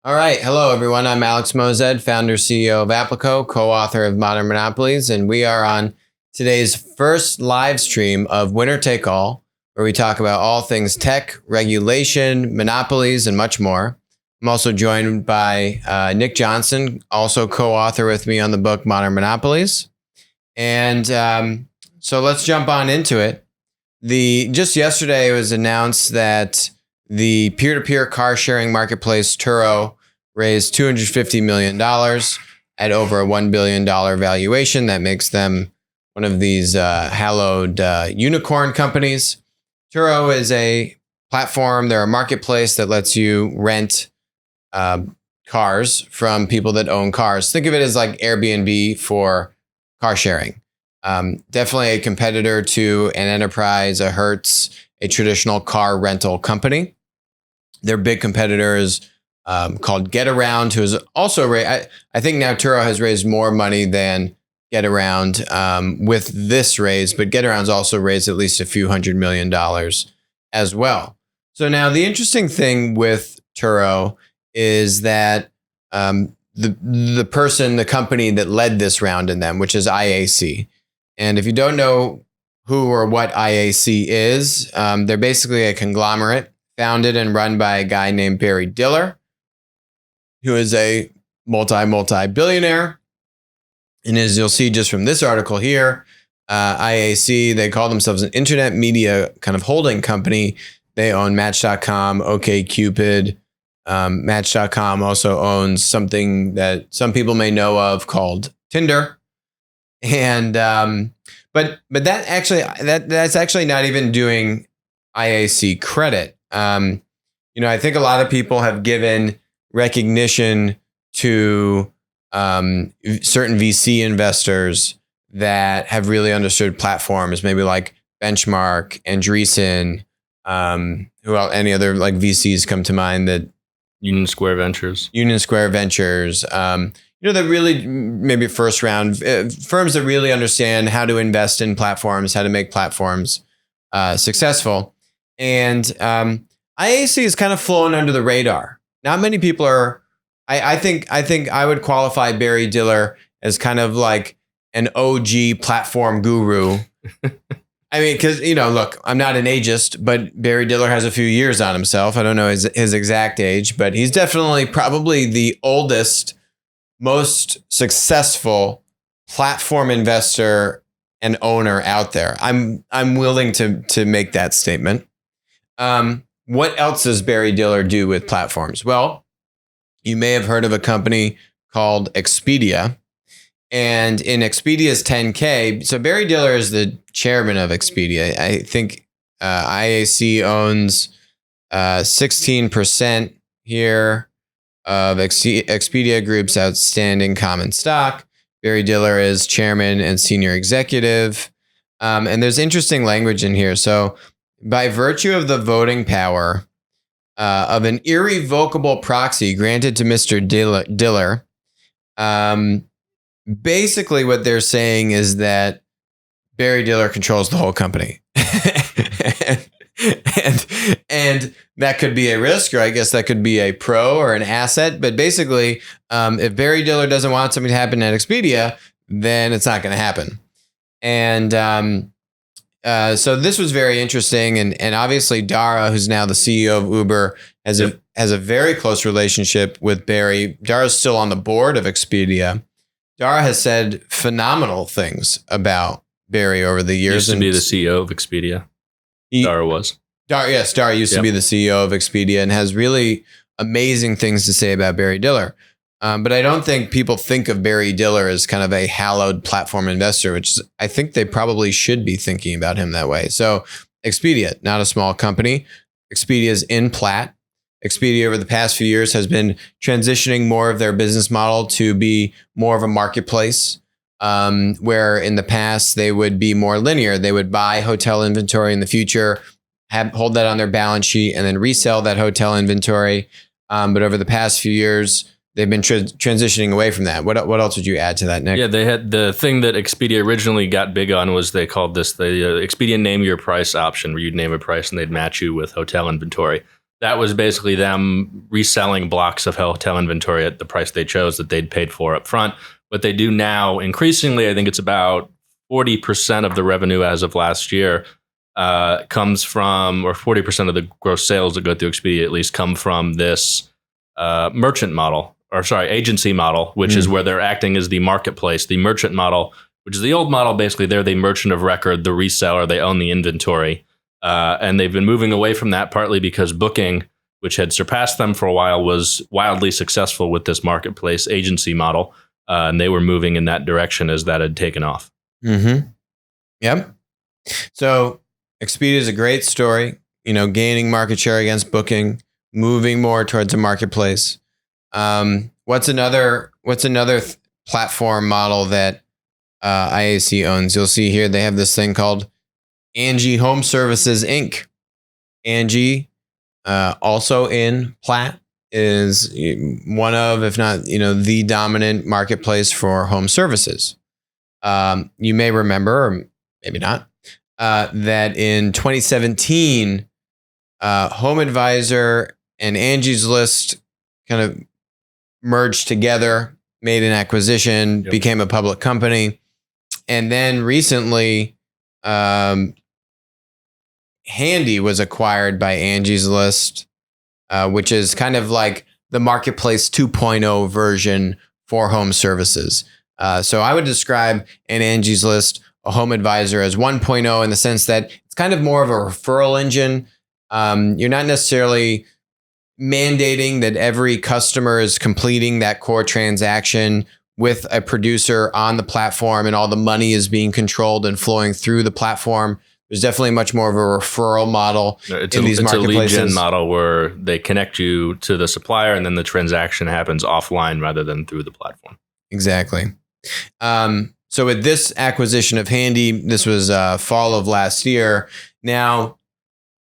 All right. Hello, everyone. I'm Alex Mozed, founder, CEO of Applico, co-author of Modern Monopolies, and we are on today's first live stream of Winner Take All, where we talk about all things tech, regulation, monopolies, and much more. I'm also joined by Nick Johnson, also co-author with me on the book Modern Monopolies. And so let's jump on into it. Just yesterday, it was announced that the peer-to-peer car sharing marketplace Turo raised $250 million at over a $1 billion valuation. That makes them one of these hallowed unicorn companies. Turo is a platform. They're a marketplace that lets you rent cars from people that own cars. Think of it as like Airbnb for car sharing. Definitely a competitor to an Enterprise, a Hertz, a traditional car rental company. Their big competitor is called Getaround, who is also I think now Turo has raised more money than Getaround with this raise, but Getaround's also raised at least a few $100 million as well. So now the interesting thing with Turo is that the company that led this round in them, which is IAC. And if you don't know who or what IAC is, they're basically a conglomerate founded and run by a guy named Barry Diller, who is a multi-billionaire. And as you'll see just from this article here, IAC, they call themselves an internet media kind of holding company. They own Match.com, OkCupid. Match.com also owns something that some people may know of called Tinder. And but that's actually not even doing IAC credit. I think a lot of people have given recognition to certain VC investors that have really understood platforms, maybe like Benchmark, Andreessen, any other like VCs come to mind that Union Square Ventures, that really maybe first round firms that really understand how to invest in platforms, how to make platforms successful. And IAC is kind of flown under the radar. Not many people are. I think I would qualify Barry Diller as kind of like an OG platform guru. I mean, because, look, I'm not an ageist, but Barry Diller has a few years on himself. I don't know his exact age, but he's definitely probably the oldest, most successful platform investor and owner out there. I'm willing to make that statement. What else does Barry Diller do with platforms? Well, you may have heard of a company called Expedia. And in Expedia's 10K, so Barry Diller is the chairman of Expedia. I think IAC owns 16% here of Expedia Group's outstanding common stock. Barry Diller is chairman and senior executive. And there's interesting language in here. So by virtue of the voting power of an irrevocable proxy granted to Mr. Diller, basically what they're saying is that Barry Diller controls the whole company. and that could be a risk, or I guess that could be a pro or an asset. But basically, if Barry Diller doesn't want something to happen at Expedia, then it's not going to happen. And so this was very interesting. And obviously, Dara, who's now the CEO of Uber, has a very close relationship with Barry. Dara's still on the board of Expedia. Dara has said phenomenal things about Barry over the years. Used to be the CEO of Expedia. Dara was. Dara used to be the CEO of Expedia and has really amazing things to say about Barry Diller. But I don't think people think of Barry Diller as kind of a hallowed platform investor, which I think they probably should be thinking about him that way. So Expedia, not a small company. Expedia is in Platt. Expedia over the past few years has been transitioning more of their business model to be more of a marketplace, where in the past they would be more linear. They would buy hotel inventory in the future, hold that on their balance sheet, and then resell that hotel inventory. But over the past few years, they've been transitioning away from that. What else would you add to that, Nick? Yeah, they had the thing that Expedia originally got big on was they called this the Expedia Name Your Price option, where you'd name a price and they'd match you with hotel inventory. that was basically them reselling blocks of hotel inventory at the price they chose that they'd paid for up front. What they do now, increasingly, I think it's about 40% of the revenue as of last year comes from, or 40% of the gross sales that go through Expedia at least come from this agency model, which is where they're acting as the marketplace. The merchant model, which is the old model, basically they're the merchant of record, the reseller, they own the inventory. And they've been moving away from that partly because Booking, which had surpassed them for a while, was wildly successful with this marketplace agency model. And they were moving in that direction as that had taken off. Mm-hmm. Yep. So Expedia is a great story, gaining market share against Booking, moving more towards a marketplace. What's another platform model that IAC owns? You'll see here they have this thing called Angie Home Services Inc. Angie, also in Platt, is one of, if not, the dominant marketplace for home services. You may remember, or maybe not, that in 2017, Home Advisor and Angie's List kind of merged together, made an acquisition, became a public company. And then recently, Handy was acquired by Angie's List, which is kind of like the marketplace 2.0 version for home services. So I would describe an Angie's List, a Home Advisor, as 1.0 in the sense that it's kind of more of a referral engine. You're not necessarily mandating that every customer is completing that core transaction with a producer on the platform and all the money is being controlled and flowing through the platform. There's definitely much more of a referral model in these marketplaces. It's a lead gen model where they connect you to the supplier and then the transaction happens offline rather than through the platform. Exactly. So with this acquisition of Handy, this was fall of last year. Now,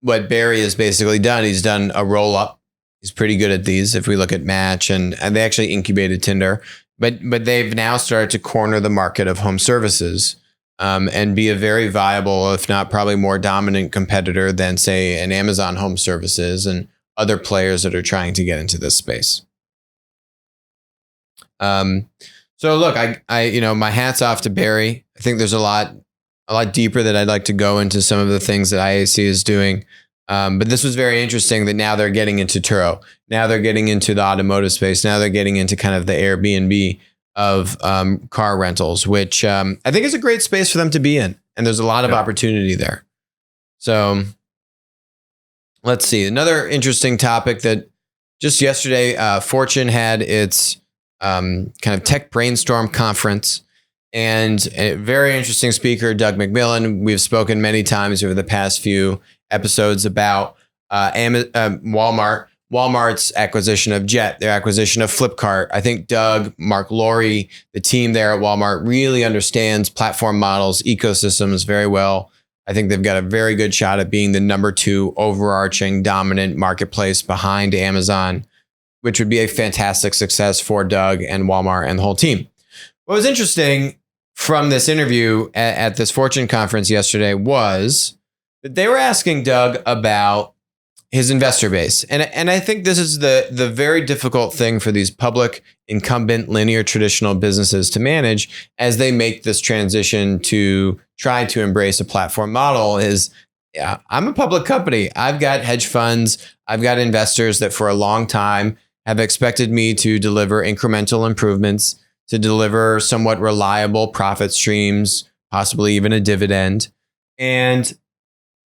what Barry has basically done, he's done a roll up. He's pretty good at these. If we look at Match, and they actually incubated Tinder, but they've now started to corner the market of home services. And be a very viable, if not probably more dominant competitor than, say, an Amazon Home Services and other players that are trying to get into this space. So look, I my hat's off to Barry. I think there's a lot deeper that I'd like to go into some of the things that IAC is doing. But this was very interesting that now they're getting into Turo. Now they're getting into the automotive space. Now they're getting into kind of the Airbnb of car rentals, which I think is a great space for them to be in. And there's a lot of opportunity there. So let's see. Another interesting topic that just yesterday, Fortune had its kind of tech brainstorm conference. And a very interesting speaker, Doug McMillan. We've spoken many times over the past few episodes about Walmart's acquisition of Jet, their acquisition of Flipkart. I think Doug, Mark Laurie, the team there at Walmart really understands platform models, ecosystems very well. I think they've got a very good shot at being the number 2 overarching dominant marketplace behind Amazon, which would be a fantastic success for Doug and Walmart and the whole team. What was interesting from this interview at this Fortune conference yesterday was that they were asking Doug about his investor base. And I think this is the very difficult thing for these public, incumbent, linear, traditional businesses to manage as they make this transition to try to embrace a platform model is, I'm a public company. I've got hedge funds. I've got investors that for a long time have expected me to deliver incremental improvements, to deliver somewhat reliable profit streams, possibly even a dividend. And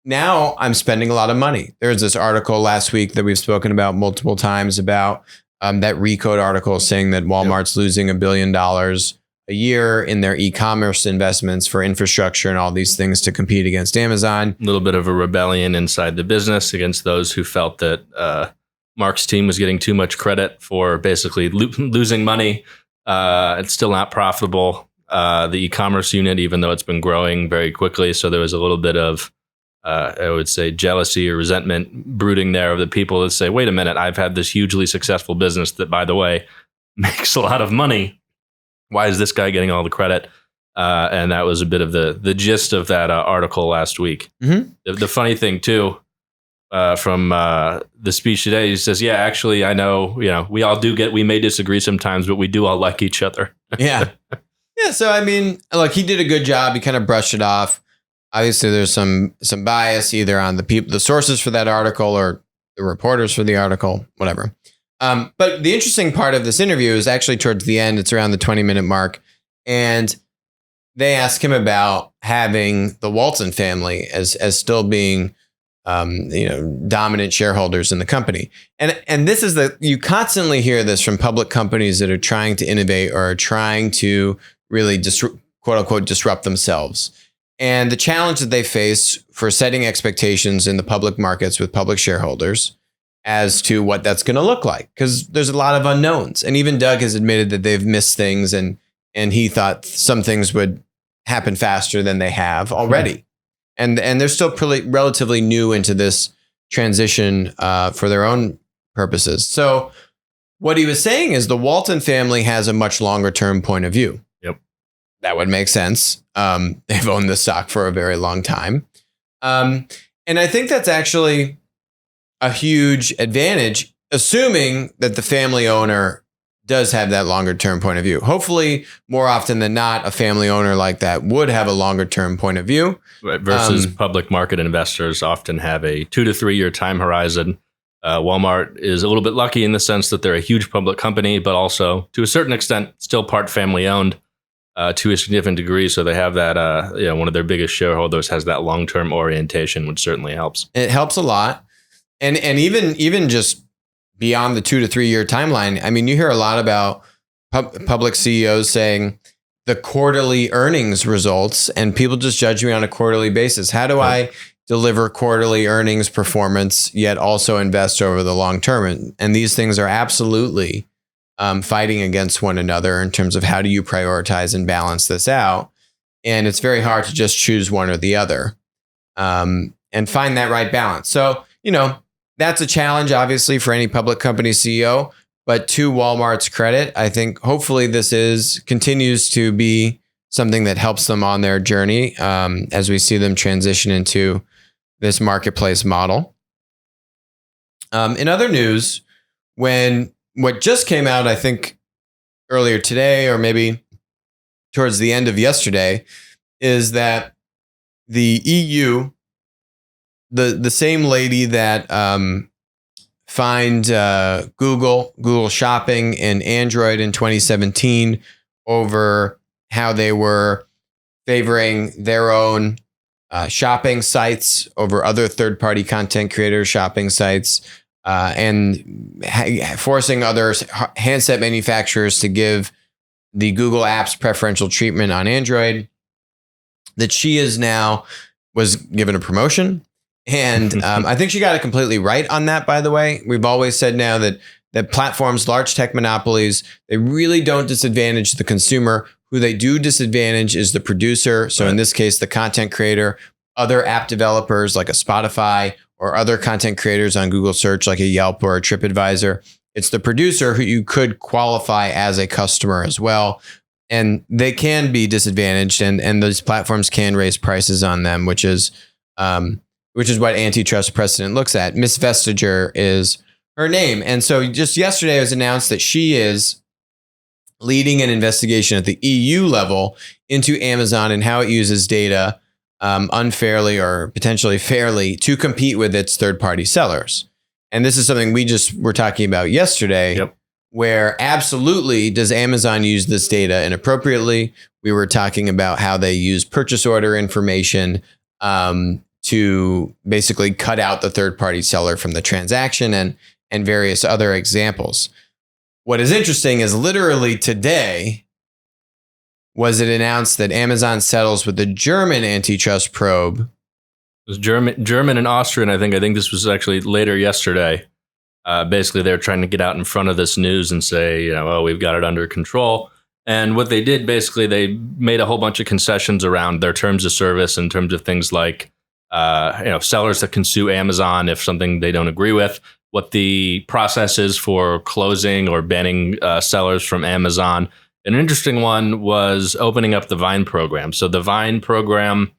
now I'm spending a lot of money. There's this article last week that we've spoken about multiple times about that Recode article saying that Walmart's losing $1 billion a year in their e-commerce investments for infrastructure and all these things to compete against Amazon. A little bit of a rebellion inside the business against those who felt that Mark's team was getting too much credit for basically losing money. It's still not profitable, the e-commerce unit, even though it's been growing very quickly. So there was a little bit of I would say jealousy or resentment brooding there of the people that say, wait a minute, I've had this hugely successful business that, by the way, makes a lot of money. Why is this guy getting all the credit? And that was a bit of the gist of that article last week. Mm-hmm. The funny thing, too, from the speech today. He says, "Yeah, actually, I know. We may disagree sometimes, but we do all like each other." Yeah. Yeah. So, I mean, look, he did a good job. He kind of brushed it off. Obviously, there's some bias either on the sources for that article or the reporters for the article, whatever. But the interesting part of this interview is actually towards the end. It's around the 20-minute mark. And they ask him about having the Walton family as still being dominant shareholders in the company. And this is you constantly hear this from public companies that are trying to innovate or are trying to really quote unquote disrupt themselves. And the challenge that they face for setting expectations in the public markets with public shareholders as to what that's going to look like, because there's a lot of unknowns. And even Doug has admitted that they've missed things, and he thought some things would happen faster than they have already. And they're still relatively new into this transition for their own purposes. So what he was saying is the Walton family has a much longer term point of view. Yep. That would make sense. They've owned the stock for a very long time. And I think that's actually a huge advantage, assuming that the family owner does have that longer term point of view. Hopefully, more often than not, a family owner like that would have a longer term point of view. Right, versus public market investors often have a 2 to 3 year time horizon. Walmart is a little bit lucky in the sense that they're a huge public company, but also to a certain extent, still part family owned to a significant degree. So they have that, one of their biggest shareholders has that long term orientation, which certainly helps. It helps a lot. And even just beyond the 2 to 3 year timeline, I mean, you hear a lot about public CEOs saying the quarterly earnings results, and people just judge me on a quarterly basis. How do I deliver quarterly earnings performance yet also invest over the long term? And these things are absolutely fighting against one another in terms of how do you prioritize and balance this out. And it's very hard to just choose one or the other and find that right balance. So, that's a challenge, obviously, for any public company CEO. But to Walmart's credit, I think hopefully this continues to be something that helps them on their journey as we see them transition into this marketplace model. In other news, what just came out, I think earlier today or maybe towards the end of yesterday, is that the EU, the same lady that fined Google Shopping and Android in 2017 over how they were favoring their own shopping sites over other third-party content creators' shopping sites and forcing other handset manufacturers to give the Google apps preferential treatment on Android, that she was given a promotion. And I think she got it completely right on that, by the way. We've always said now that platforms, large tech monopolies, they really don't disadvantage the consumer. Who they do disadvantage is the producer. So in this case, the content creator, other app developers like a Spotify or other content creators on Google search like a Yelp or a TripAdvisor. It's the producer who you could qualify as a customer as well. And they can be disadvantaged, and those platforms can raise prices on them, which is what antitrust precedent looks at. Miss Vestager is her name. And so just yesterday it was announced that she is leading an investigation at the EU level into Amazon and how it uses data unfairly or potentially fairly to compete with its third-party sellers. And this is something we just were talking about yesterday, where absolutely does Amazon use this data inappropriately. We were talking about how they use purchase order information to basically cut out the third-party seller from the transaction and various other examples. What is interesting is literally today was it announced that Amazon settles with the German antitrust probe. It was German and Austrian, I think. I think this was actually later yesterday. Basically, they're trying to get out in front of this news and say, we've got it under control. And what they did, basically, they made a whole bunch of concessions around their terms of service in terms of things like sellers that can sue Amazon if something they don't agree with, what the process is for closing or banning sellers from Amazon. An interesting one was opening up the Vine program. So the Vine program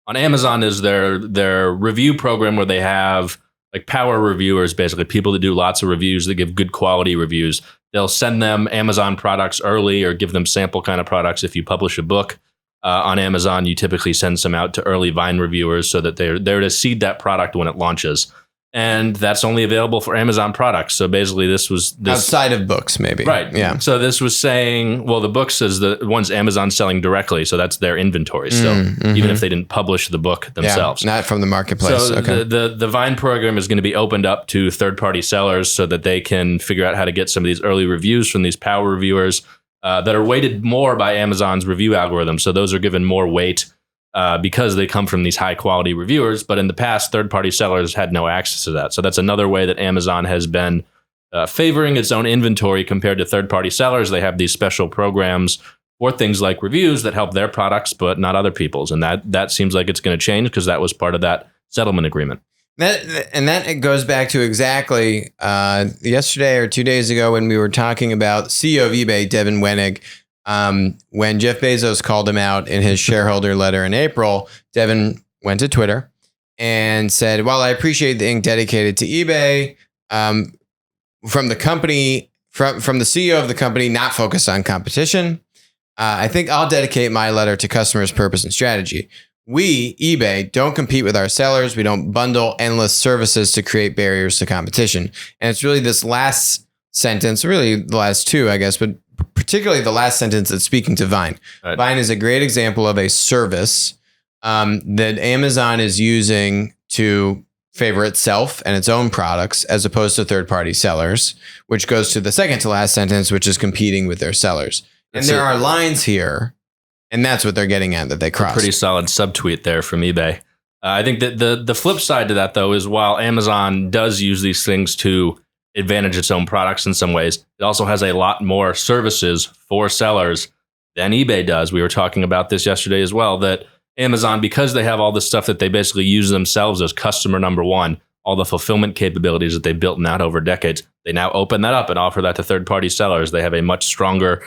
on Amazon is their review program where they have like power reviewers, basically people that do lots of reviews, that give good quality reviews. They'll send them Amazon products early or give them sample kind of products. If you publish a book on Amazon, you typically send some out to early Vine reviewers so that they're there to seed that product when it launches. And that's only available for Amazon products. So basically this outside of books, maybe. Right. Yeah. So this was saying, well, the books is the ones Amazon's selling directly. So that's their inventory still, even if they didn't publish the book themselves. Yeah, not from the marketplace. So okay. the Vine program is going to be opened up to third-party sellers so that they can figure out how to get some of these early reviews from these power reviewers that are weighted more by Amazon's review algorithm. So those are given more weight because they come from these high quality reviewers. But in the past, third-party sellers had no access to that. So that's another way that Amazon has been favoring its own inventory compared to third-party sellers. They have these special programs for things like reviews that help their products, but not other people's. And that seems like it's going to change because that was part of that settlement agreement. That goes back to exactly yesterday or 2 days ago when we were talking about CEO of eBay, Devin Wenig. When Jeff Bezos called him out in his shareholder letter in April, Devin went to Twitter and said, "While I appreciate the ink dedicated to eBay, from the company, from the CEO of the company, not focused on competition, I think I'll dedicate my letter to customers' purpose and strategy. We, eBay, don't compete with our sellers. We don't bundle endless services to create barriers to competition." And it's really this last sentence, really the last two, I guess, but particularly the last sentence that's speaking to Vine. Right. Vine is a great example of a service that Amazon is using to favor itself and its own products as opposed to third-party sellers, which goes to the second to last sentence, which is competing with their sellers. And there are lines here, and that's what they're getting at, that they cross. Pretty solid subtweet there from eBay. I think that the flip side to that, though, is while Amazon does use these things to advantage its own products in some ways, it also has a lot more services for sellers than eBay does. We were talking about this yesterday as well, that Amazon, because they have all this stuff that they basically use themselves as customer number one, all the fulfillment capabilities that they've built out over decades, they now open that up and offer that to third-party sellers. They have a much stronger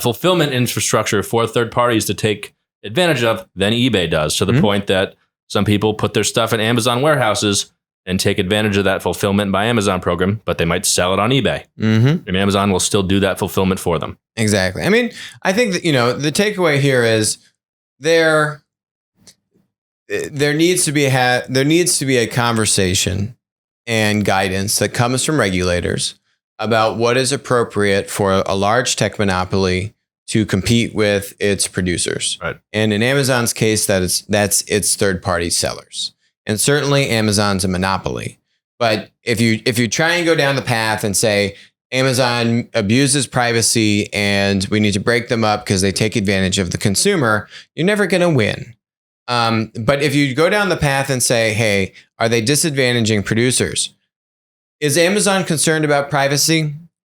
fulfillment infrastructure for third parties to take advantage of than eBay does, to the point that some people put their stuff in Amazon warehouses and take advantage of that fulfillment by Amazon program, but they might sell it on eBay. And Amazon will still do that fulfillment for them. Exactly. I mean, I think that, the takeaway here is there needs to be a conversation and guidance that comes from regulators about what is appropriate for a large tech monopoly to compete with its producers. Right. And in Amazon's case, that's its third-party sellers. And certainly Amazon's a monopoly. But if you try and go down the path and say Amazon abuses privacy and we need to break them up because they take advantage of the consumer, you're never going to win. But if you go down the path and say, hey, are they disadvantaging producers? Is Amazon concerned about privacy?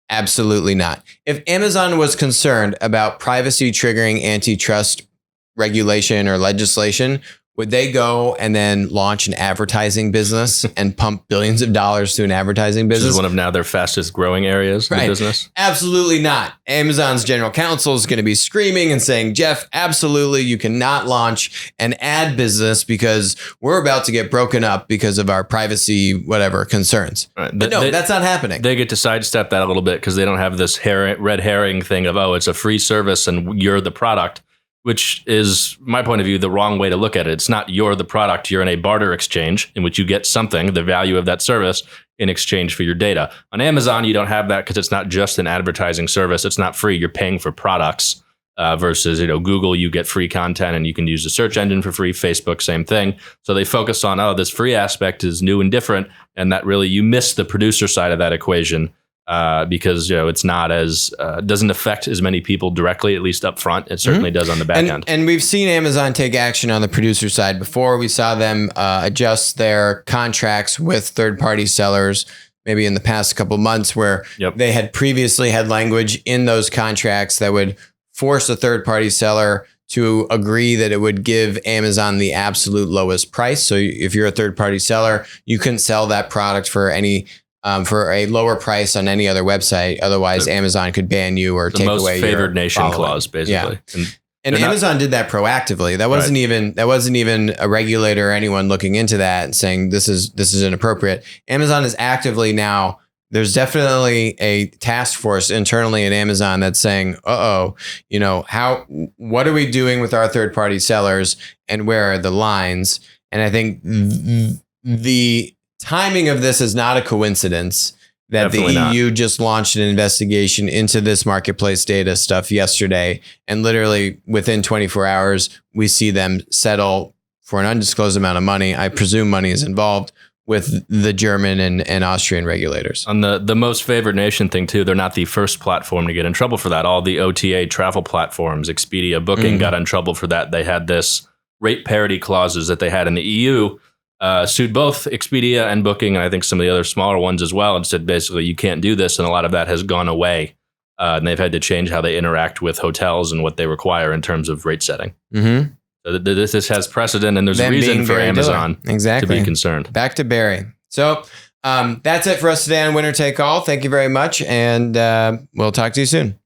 Absolutely not. If Amazon was concerned about privacy triggering antitrust regulation or legislation, would they go and then launch an advertising business and pump billions of dollars to an advertising business? Which is one of now their fastest growing areas in the business? Absolutely not. Amazon's general counsel is going to be screaming and saying, Jeff, absolutely, you cannot launch an ad business because we're about to get broken up because of our privacy, whatever, concerns. Right. But no, that's not happening. They get to sidestep that a little bit because they don't have this red herring thing of, oh, it's a free service and you're the product, which is, my point of view, the wrong way to look at it. It's not you're the product. You're in a barter exchange in which you get something, the value of that service, in exchange for your data. On Amazon, you don't have that because it's not just an advertising service. It's not free. You're paying for products versus, Google, you get free content and you can use the search engine for free. Facebook, same thing. So they focus on, this free aspect is new and different. And that really, you miss the producer side of that equation. Because it's not as doesn't affect as many people directly, at least up front. It certainly does on the back end. And we've seen Amazon take action on the producer side before. We saw them adjust their contracts with third-party sellers, maybe in the past couple of months, where they had previously had language in those contracts that would force a third-party seller to agree that it would give Amazon the absolute lowest price. So if you're a third-party seller, you couldn't sell that product for for a lower price on any other website. Otherwise, Amazon could ban you or take away your most favored nation following. clause, basically. Yeah. And Amazon did that proactively. That wasn't even a regulator or anyone looking into that and saying this is inappropriate. Amazon is actively now. There's definitely a task force internally at Amazon that's saying, what are we doing with our third party sellers and where are the lines? And I think the timing of this is not a coincidence that Definitely the not. EU just launched an investigation into this marketplace data stuff yesterday. And literally within 24 hours, we see them settle for an undisclosed amount of money. I presume money is involved with the German and Austrian regulators. On the most favored nation thing too, they're not the first platform to get in trouble for that. All the OTA travel platforms, Expedia, Booking got in trouble for that. They had this rate parity clauses that they had in the EU, sued both Expedia and Booking, and I think some of the other smaller ones as well, and said basically you can't do this, and a lot of that has gone away. And they've had to change how they interact with hotels and what they require in terms of rate setting. Mm-hmm. So this has precedent, and there's a reason for Amazon to be concerned. Back to Barry. So that's it for us today on Winner Take All. Thank you very much, and we'll talk to you soon.